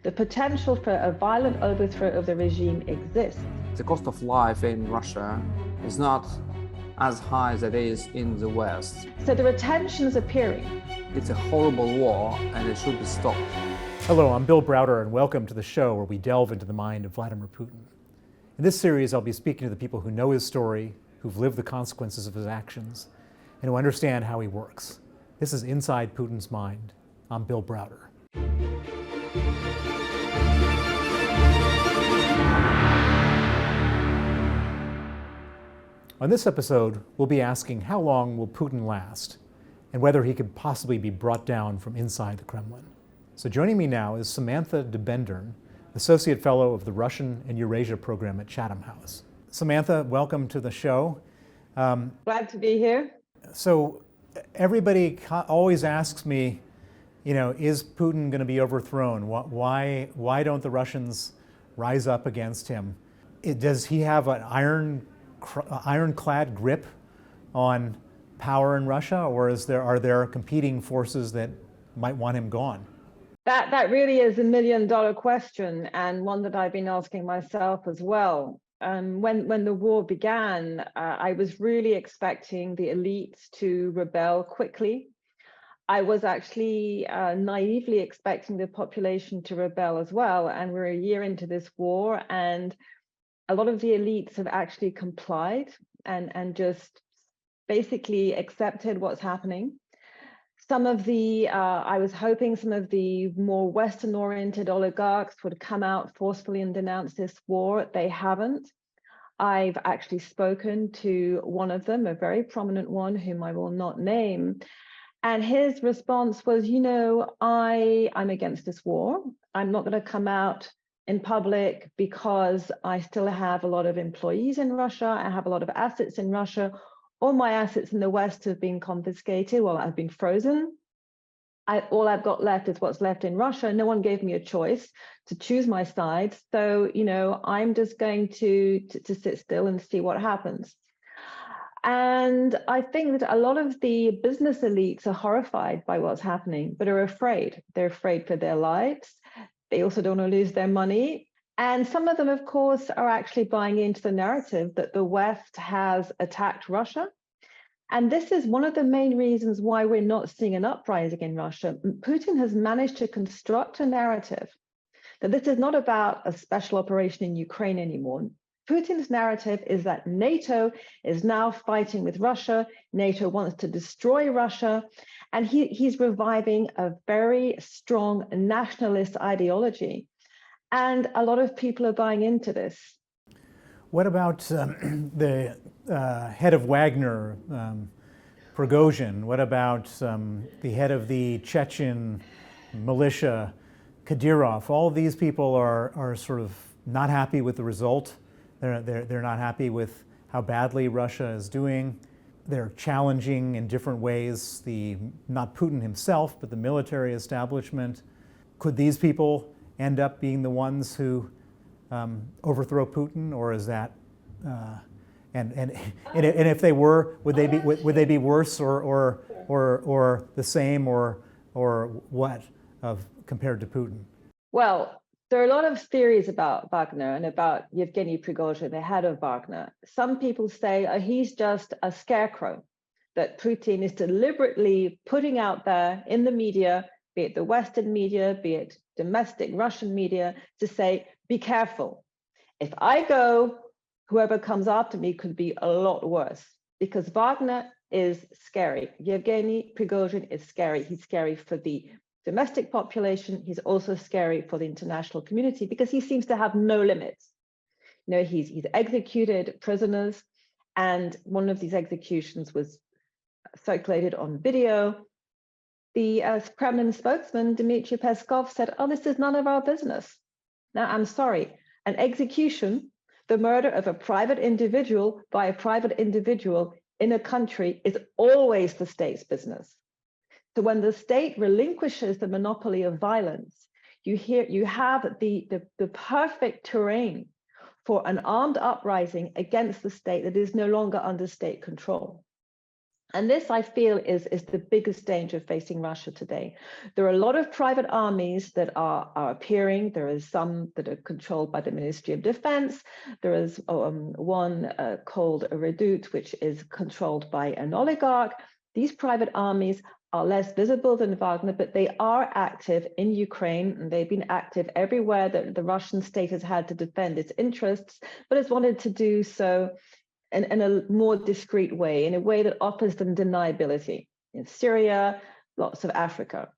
The potential for a violent overthrow of the regime exists. The cost of life in Russia is not as high as it is in the West. So there are tensions appearing. It's a horrible war and it should be stopped. Hello, I'm Bill Browder and welcome to the show where we delve into the mind of Vladimir Putin. In this series, I'll be speaking to the people who know his story, who've lived the consequences of his actions, and who understand how he works. This is Inside Putin's Mind. I'm Bill Browder. On this episode, we'll be asking how long will Putin last and whether he could possibly be brought down from inside the Kremlin. So joining me now is Samantha de Bendern, Associate Fellow of the Russian and Eurasia Program at Chatham House. Samantha, welcome to the show. Glad to be here. So everybody always asks me, is Putin going to be overthrown? Why don't the Russians rise up against him? Does he have an ironclad grip on power in Russia, or are there competing forces that might want him gone? That really is a $1 million question, and one that I've been asking myself as well. When the war began, I was really expecting the elites to rebel quickly. I was actually naively expecting the population to rebel as well, and we're a year into this war, and a lot of the elites have actually complied and just basically accepted what's happening. Some of the, I was hoping some of the more Western-oriented oligarchs would come out forcefully and denounce this war. They haven't. I've actually spoken to one of them, a very prominent one, whom I will not name. And his response was, I'm against this war. I'm not going to come out in public because I still have a lot of employees in Russia. I have a lot of assets in Russia. All my assets in the West have been confiscated. Well, I've been frozen. All I've got left is what's left in Russia. No one gave me a choice to choose my side. So, I'm just going to sit still and see what happens. And I think that a lot of the business elites are horrified by what's happening, but are afraid. They're afraid for their lives. They also don't want to lose their money. And some of them, of course, are actually buying into the narrative that the West has attacked Russia. And this is one of the main reasons why we're not seeing an uprising in Russia. Putin has managed to construct a narrative that this is not about a special operation in Ukraine anymore. Putin's narrative is that NATO is now fighting with Russia. NATO wants to destroy Russia. And he's reviving a very strong nationalist ideology. And a lot of people are buying into this. What about the head of Wagner, Prigozhin? What about the head of the Chechen militia, Kadyrov? All of these people are sort of not happy with the result. They're not happy with how badly Russia is doing. They're challenging in different ways not Putin himself, but the military establishment. Could these people end up being the ones who overthrow Putin, or is that and if they were, would they be worse or the same or what compared to Putin? Well, there are a lot of theories about Wagner and about Yevgeny Prigozhin, the head of Wagner. Some people say he's just a scarecrow, that Putin is deliberately putting out there in the media, be it the Western media, be it domestic Russian media, to say, be careful. If I go, whoever comes after me could be a lot worse, because Wagner is scary. Yevgeny Prigozhin is scary. He's scary for the domestic population. He's also scary for the international community because he seems to have no limits. He's executed prisoners, and one of these executions was circulated on video. The Kremlin spokesman, Dmitry Peskov, said, this is none of our business. Now, I'm sorry, an execution, the murder of a private individual by a private individual in a country, is always the state's business. So when the state relinquishes the monopoly of violence, you have the perfect terrain for an armed uprising against the state that is no longer under state control. And this, I feel, is the biggest danger facing Russia today. There are a lot of private armies that are appearing. There is some that are controlled by the Ministry of Defense. There is one called a Redoute, which is controlled by an oligarch. These private armies are less visible than Wagner, but they are active in Ukraine, and they've been active everywhere that the Russian state has had to defend its interests, but has wanted to do so in a more discreet way, in a way that offers them deniability. In Syria, lots of Africa.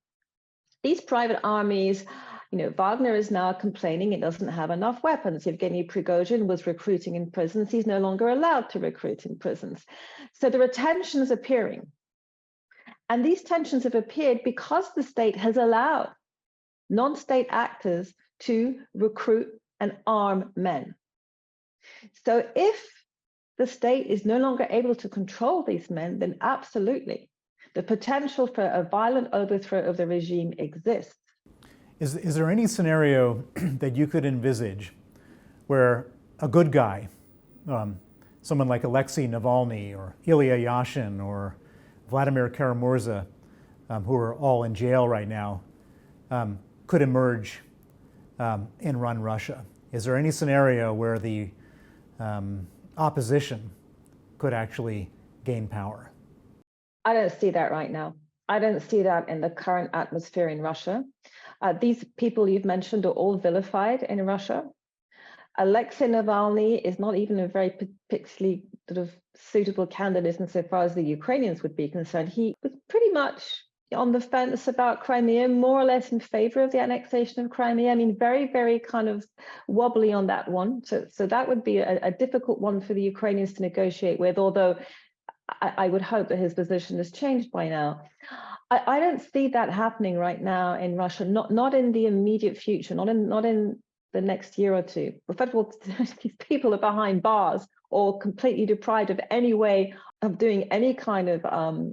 These private armies, Wagner is now complaining it doesn't have enough weapons. Yevgeny Prigozhin was recruiting in prisons. He's no longer allowed to recruit in prisons. So there are tensions appearing. And these tensions have appeared because the state has allowed non-state actors to recruit and arm men. So if the state is no longer able to control these men, then absolutely, the potential for a violent overthrow of the regime exists. Is there any scenario that you could envisage where a good guy, someone like Alexei Navalny or Ilya Yashin or Vladimir Karamurza, who are all in jail right now, could emerge and run Russia? Is there any scenario where the opposition could actually gain power? I don't see that right now. I don't see that in the current atmosphere in Russia. These people you've mentioned are all vilified in Russia. Alexei Navalny is not even a very particularly sort of suitable candidate insofar as the Ukrainians would be concerned. He was pretty much on the fence about Crimea, more or less in favor of the annexation of Crimea. I mean, very, very kind of wobbly on that one. So that would be a difficult one for the Ukrainians to negotiate with, although I would hope that his position has changed by now. I don't see that happening right now in Russia, not in the immediate future, not in the next year or two. But first of all, these people are behind bars or completely deprived of any way of doing any kind of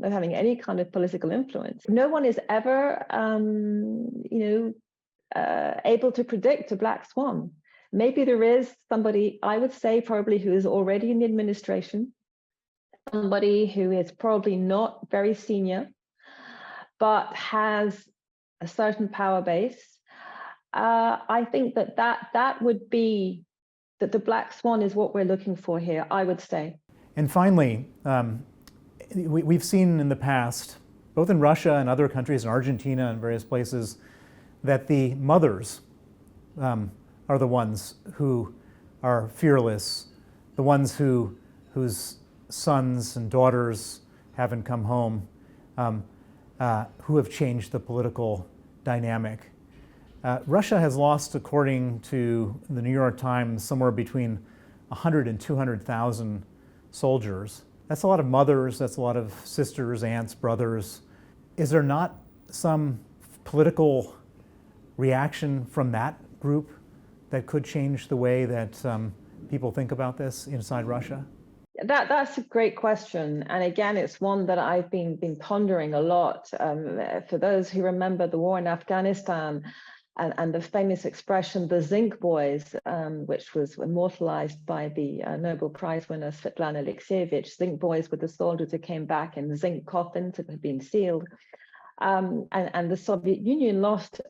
having any kind of political influence. No one is ever able to predict a black swan. Maybe there is somebody, I would say probably, who is already in the administration, somebody who is probably not very senior, but has a certain power base. I think that would be that the black swan is what we're looking for here, I would say. And finally, we've seen in the past, both in Russia and other countries, in Argentina and various places, that the mothers are the ones who are fearless, the ones whose sons and daughters haven't come home, who have changed the political dynamic. Russia has lost, according to the New York Times, somewhere between 100 and 200,000 soldiers. That's a lot of mothers, that's a lot of sisters, aunts, brothers. Is there not some political reaction from that group that could change the way that people think about this inside Russia? That's a great question. And again, it's one that I've been pondering a lot. For those who remember the war in Afghanistan, and the famous expression, the zinc boys, which was immortalized by the Nobel Prize winner Svetlana Alexievich. Zinc boys were the soldiers who came back in zinc coffins that had been sealed. And the Soviet Union lost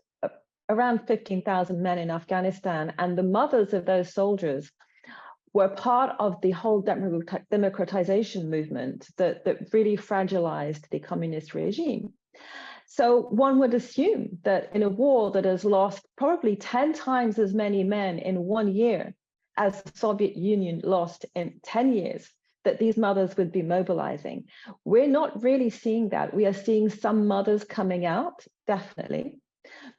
around 15,000 men in Afghanistan. And the mothers of those soldiers were part of the whole democratization movement that really fragilized the communist regime. So one would assume that in a war that has lost probably 10 times as many men in 1 year as the Soviet Union lost in 10 years, that these mothers would be mobilizing. We're not really seeing that. We are seeing some mothers coming out, definitely,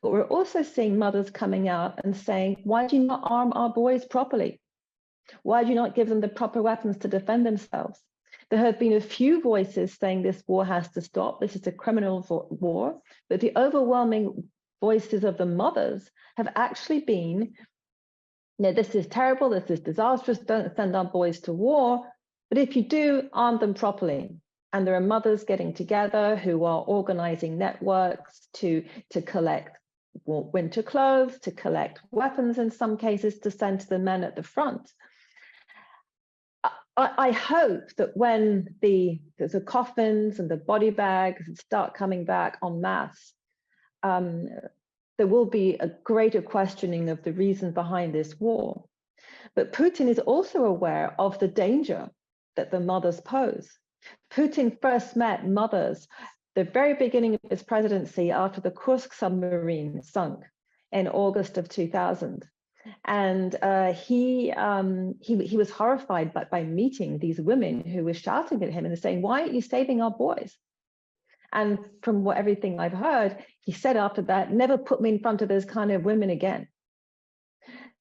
but we're also seeing mothers coming out and saying, why do you not arm our boys properly? Why do you not give them the proper weapons to defend themselves? There have been a few voices saying this war has to stop. This is a criminal war. But the overwhelming voices of the mothers have actually been, this is terrible, this is disastrous, don't send our boys to war. But if you do, arm them properly. And there are mothers getting together who are organizing networks to collect winter clothes, to collect weapons in some cases, to send to the men at the front. I hope that when the coffins and the body bags start coming back en masse, there will be a greater questioning of the reason behind this war. But Putin is also aware of the danger that the mothers pose. Putin first met mothers the very beginning of his presidency after the Kursk submarine sunk in August of 2000. And he was horrified by meeting these women who were shouting at him and saying, "Why aren't you saving our boys?" And from everything I've heard, he said after that, "Never put me in front of those kind of women again."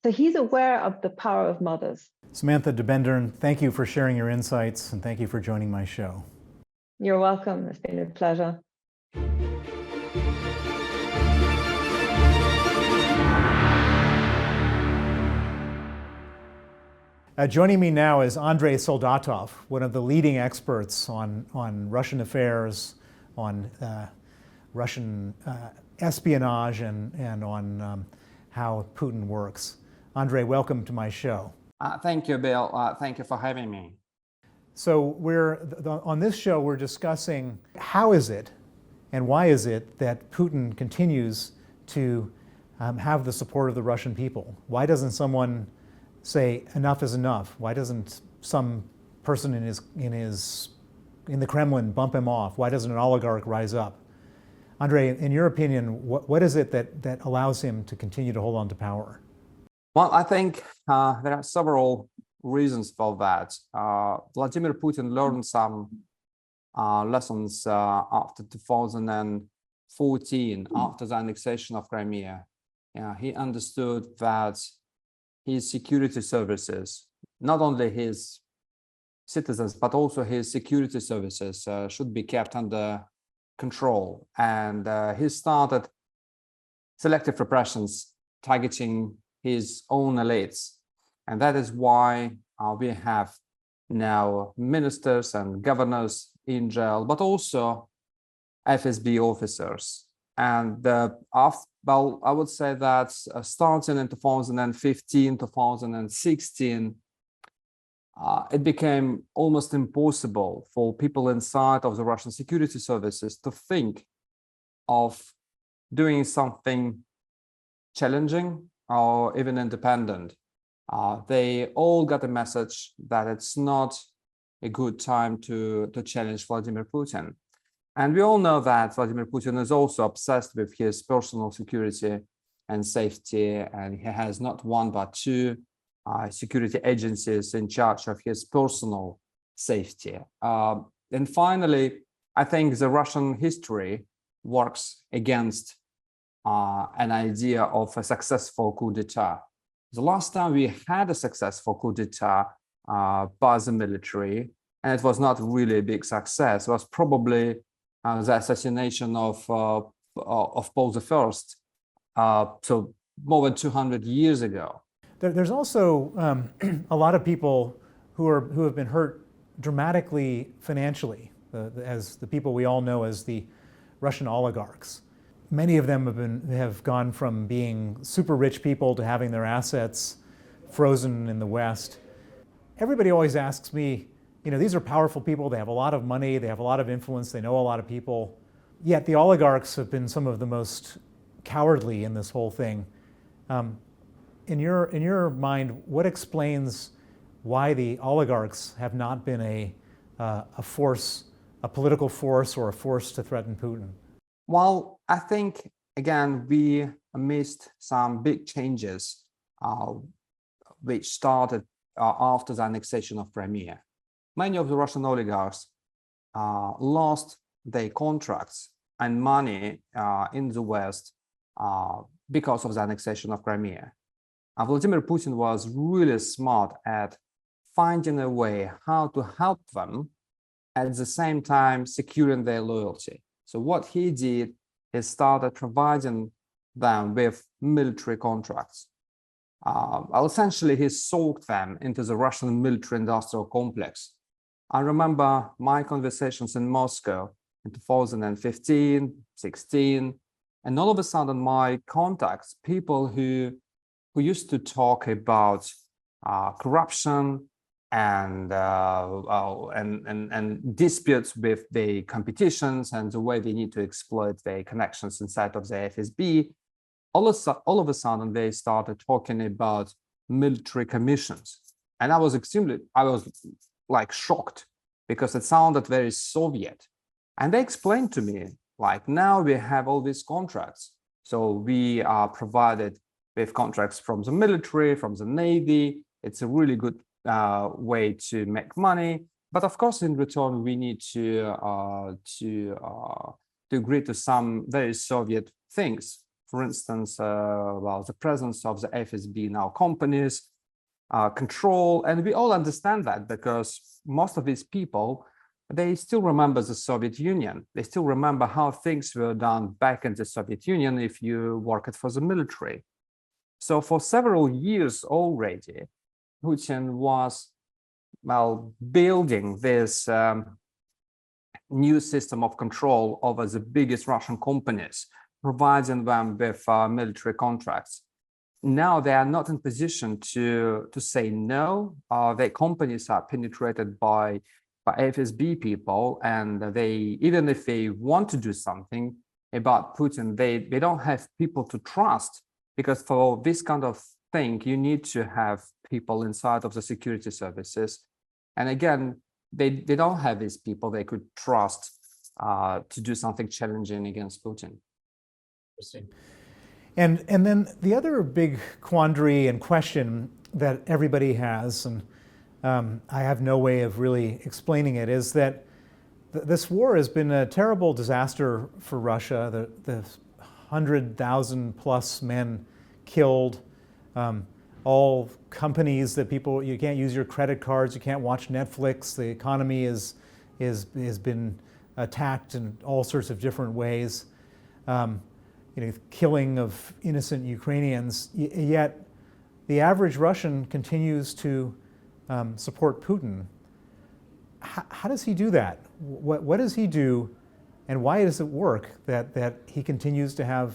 So he's aware of the power of mothers. Samantha de Bendern, thank you for sharing your insights and thank you for joining my show. You're welcome. It's been a pleasure. Joining me now is Andrei Soldatov, one of the leading experts on Russian affairs, on Russian espionage, and on how Putin works. Andrei, welcome to my show. Thank you, Bill. Thank you for having me. So on this show, we're discussing how is it and why is it that Putin continues to have the support of the Russian people? Why doesn't someone say enough is enough? Why doesn't some person in the Kremlin bump him off? Why doesn't an oligarch rise up? Andrei, in your opinion, what is it that allows him to continue to hold on to power? Well, I think there are several reasons for that. Vladimir Putin learned some lessons after 2014, after the annexation of Crimea. He understood that his security services, not only his citizens, but also his security services should be kept under control. And he started selective repressions targeting his own elites. And that is why we have now ministers and governors in jail, but also FSB officers. And well, I would say that starting in 2015, 2016, it became almost impossible for people inside of the Russian security services to think of doing something challenging or even independent. They all got a message that it's not a good time to challenge Vladimir Putin. And we all know that Vladimir Putin is also obsessed with his personal security and safety, and he has not one but two security agencies in charge of his personal safety. And finally, I think the Russian history works against an idea of a successful coup d'etat. The last time we had a successful coup d'etat by the military, and it was not really a big success, was probably the assassination of Paul I, so more than 200 years ago. There's also a lot of people who have been hurt dramatically financially, as the people we all know as the Russian oligarchs. Many of them have gone from being super rich people to having their assets frozen in the West. Everybody always asks me, these are powerful people, they have a lot of money, they have a lot of influence, they know a lot of people, yet the oligarchs have been some of the most cowardly in this whole thing. In your mind, what explains why the oligarchs have not been a political force or a force to threaten Putin? Well, I think, again, we missed some big changes which started after the annexation of Crimea. Many of the Russian oligarchs lost their contracts and money in the West because of the annexation of Crimea. Vladimir Putin was really smart at finding a way how to help them, at the same time securing their loyalty. So what he did is started providing them with military contracts. Essentially, he soaked them into the Russian military-industrial complex. I remember my conversations in Moscow in 2015, 16, and all of a sudden my contacts, people who used to talk about corruption, and disputes with the competitions and the way they need to exploit their connections inside of the FSB. All of a sudden, they started talking about military commissions. And I was like shocked because it sounded very Soviet. And they explained to me, like, now we have all these contracts. So we are provided with contracts from the military, from the Navy. It's a really good way to make money. But of course, in return, we need to agree to some very Soviet things. For instance, well, the presence of the FSB in our companies, control, and we all understand that because most of these people, they still remember the Soviet Union. They still remember how things were done back in the Soviet Union if you worked for the military. So for several years already, Putin was, well, building this new system of control over the biggest Russian companies, providing them with military contracts. Now they are not in position to say no. Their companies are penetrated by FSB people, and they, even if they want to do something about Putin, they don't have people to trust, because for this kind of thing, you need to have people inside of the security services. And again, they don't have these people they could trust to do something challenging against Putin. Interesting. And then the other big quandary and question that everybody has, and I have no way of really explaining it, is that this war has been a terrible disaster for Russia. The 100,000 plus men killed, all companies that people, you can't use your credit cards, you can't watch Netflix. The economy has been attacked in all sorts of different ways. Killing of innocent Ukrainians, yet the average Russian continues to support Putin. How does he do that? What does he do, and why does it work that he continues to have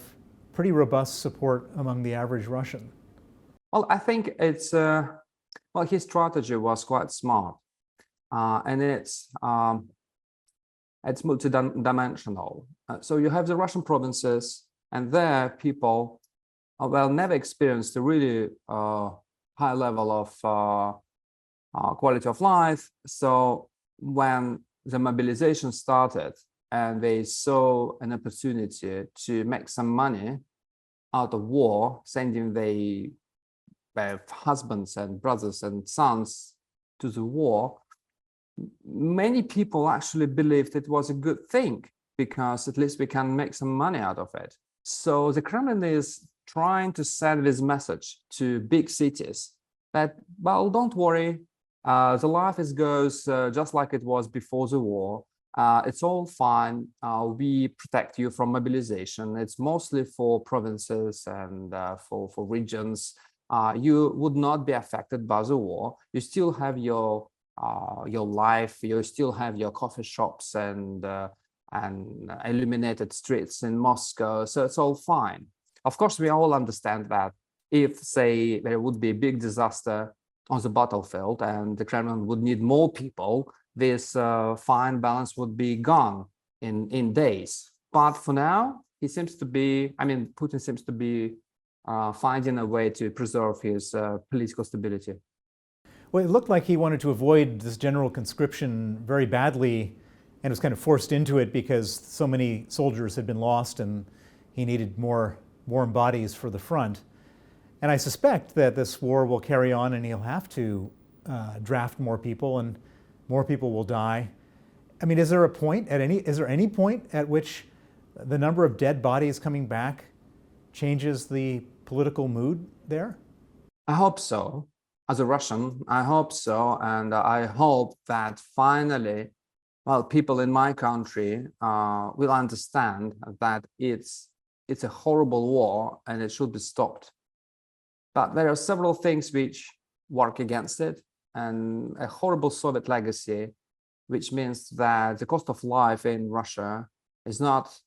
pretty robust support among the average Russian? Well, I think it's, well, his strategy was quite smart, and it's multidimensional. So you have the Russian provinces, and there people, well, never experienced a really high level of quality of life. So when the mobilization started and they saw an opportunity to make some money out of war, sending their husbands and brothers and sons to the war, many people actually believed it was a good thing, because at least we can make some money out of it. So the Kremlin is trying to send this message to big cities that, well, don't worry, the life goes just like it was before the war. It's all fine. We protect you from mobilization. It's mostly for provinces and for regions. You would not be affected by the war. You still have your life. You still have your coffee shops and illuminated streets in Moscow, so it's all fine. Of course, we all understand that if, say, there would be a big disaster on the battlefield and the Kremlin would need more people, this fine balance would be gone in days. But for now, Putin seems to be finding a way to preserve his political stability. Well, it looked like he wanted to avoid this general conscription very badly, and was kind of forced into it because so many soldiers had been lost and he needed more warm bodies for the front. And I suspect that this war will carry on and he'll have to draft more people and more people will die. I mean, is there any point at which the number of dead bodies coming back changes the political mood there? I hope so. As a Russian, I hope so. And I hope that finally, well, people in my country will understand that it's a horrible war and it should be stopped. But there are several things which work against it, and a horrible Soviet legacy, which means that the cost of life in Russia is not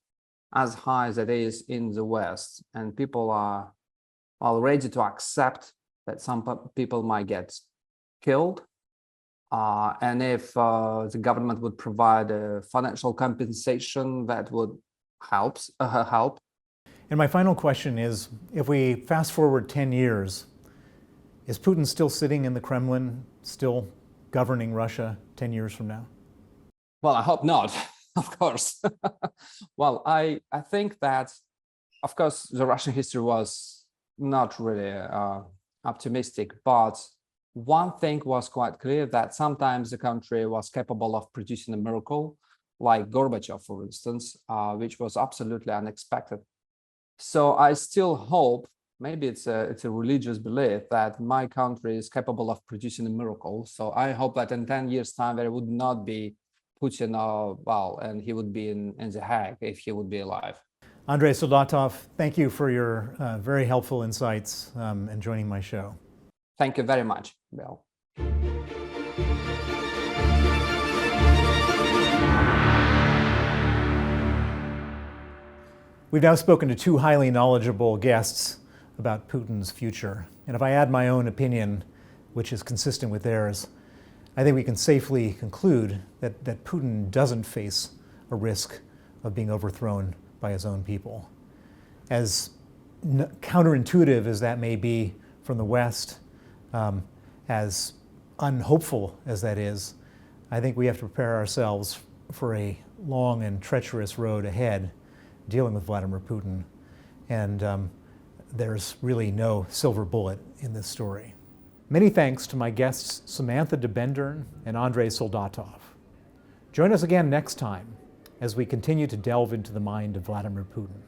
as high as it is in the West, and people are ready to accept that some people might get killed, And if the government would provide a financial compensation, that would help. And my final question is, if we fast forward 10 years, is Putin still sitting in the Kremlin, still governing Russia 10 years from now? Well, I hope not, of course. Well, I think that, of course, the Russian history was not really optimistic, but one thing was quite clear, that sometimes the country was capable of producing a miracle, like Gorbachev, for instance, which was absolutely unexpected. So I still hope, maybe it's a religious belief, that my country is capable of producing a miracle. So I hope that in 10 years' time, there would not be Putin, and he would be in The Hague if he would be alive. Andrei Soldatov, thank you for your very helpful insights and joining my show. Thank you very much, Bill. We've now spoken to two highly knowledgeable guests about Putin's future. And if I add my own opinion, which is consistent with theirs, I think we can safely conclude that Putin doesn't face a risk of being overthrown by his own people. As counterintuitive as that may be from the West, as unhopeful as that is, I think we have to prepare ourselves for a long and treacherous road ahead dealing with Vladimir Putin. And there's really no silver bullet in this story. Many thanks to my guests, Samantha de Bendern and Andrei Soldatov. Join us again next time as we continue to delve into the mind of Vladimir Putin.